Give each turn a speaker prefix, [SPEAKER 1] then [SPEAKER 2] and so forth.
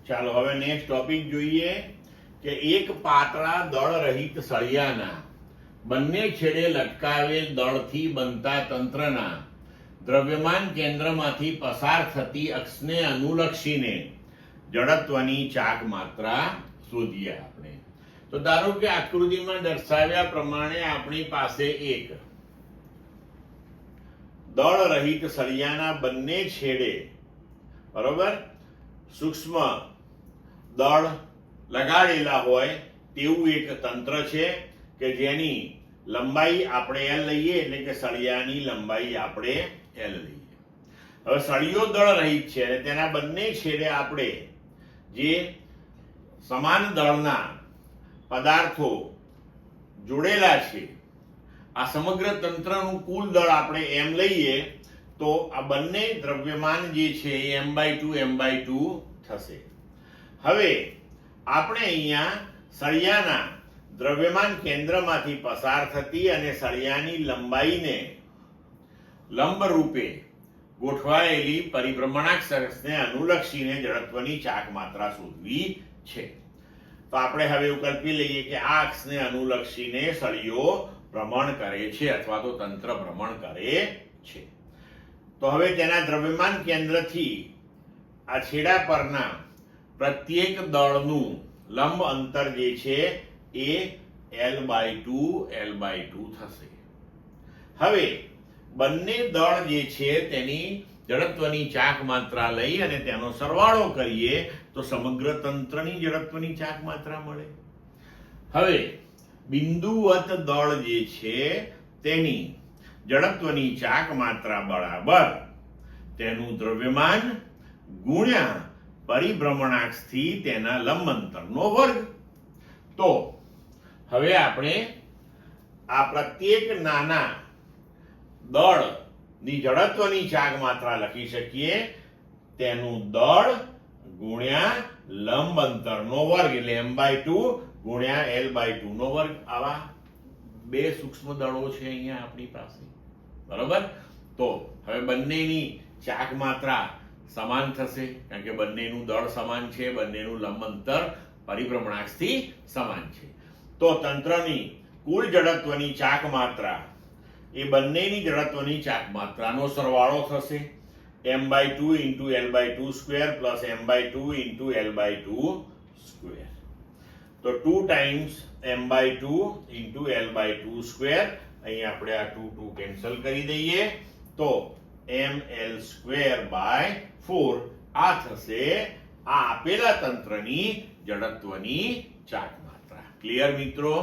[SPEAKER 1] ચાલો હવે next topic જોઈએ કે એક પાતળા દળ રહિત સળિયાના બંને છેડે લટકાવેલ દળથી બનતા તંત્રના દ્રવ્યમાન કેન્દ્રમાંથી પસાર થતી અક્ષને અનુલક્ષીને જડત્વની ચાક માત્રા શોધીએ આપણે. તો ધારો કે આકૃતિમાં દર્શાવ્યા પ્રમાણે આપણી પાસે એક દળ રહિત સળિયાના બંને છેડે બરોબર સૂક્ષ્મ દળ લગાડેલા હોય તેવું એક તંત્ર છે કે જેની લંબાઈ આપણે L લઈએ, એટલે કે સળિયાની લંબાઈ આપણે L લઈએ. હવે સળિયો દળ રહિત છે અને તેના બંને છેડે આપણે જે સમાન દળના પદાર્થો જોડેલા છે, આ સમગ્ર તંત્રનું કુલ દળ આપણે M લઈએ તો આ બંને દ્રવ્યમાન જે છે એ m/2 થશે. હવે આપણે અહીંયા સળિયાના દ્રવ્યમાન કેન્દ્રમાંથી પસાર થતી અને સળિયાની લંબાઈને લંબ રૂપે ગોઠવાયેલી પરિભ્રમણાક્ષ અક્ષને અનુલક્ષીને જડત્વની ચાક માત્રા શોધવી છે. તો આપણે હવે એવું કલ્પી લઈએ કે આ અક્ષને અનુલક્ષીને સળિયો ભ્રમણ કરે છે અથવા તો તંત્ર ભ્રમણ કરે છે. તો હવે તેના દ્રવ્યમાન કેન્દ્રથી આ છેડા પરના પ્રત્યેક દળનું લંબ અંતર જે છે એ L/2 થશે. હવે બંને દળ જે છે તેની જડત્વની ચાક માત્રા લઈ અને તેનો સરવાળો કરીએ તો સમગ્ર તંત્રની જડત્વની ચાક માત્રા મળે. હવે બિંદુવત દળ જે છે તેની જડત્વની ચાક માત્રા બરાબર તેનું દ્રવ્યમાન ગુણ્યા પરિભ્રમણાક્ષથી તેના લંબ અંતરનો વર્ગ. તો હવે આપણે આ પ્રત્યેક નાના દળની જડત્વની ચાક માત્રા લખી શકીએ. તેનું દળ ગુણ્યા લંબ અંતરનો વર્ગ એટલે m/2 ગુણ્યા L/2 નો વર્ગ. આવા બે સૂક્ષ્મ દળો છે અહીંયા આપણી પાસે, બરોબર. તો હવે બંનેની ચાક માત્રા સમાન થશે કારણ કે બંનેનું દળ સમાન છે, બંનેનું લંબ અંતર પરિભ્રમણાક્ષથી સમાન છે. તો તંત્રની કુલ જડત્વની ચાક માત્રા એ બંનેની જડત્વની ચાક માત્રાનો સરવાળો થશે. m/2 × L/2² plus m/2 × L/2². તો 2 ટાઈમ્સ m/2 × L/2². અહીં આપણે આ 2 કેન્સલ કરી દઈએ તો mL²/4 આ થશે આ આપેલા તંત્રની જડત્વની ચાક માત્રા. ક્લિયર મિત્રો?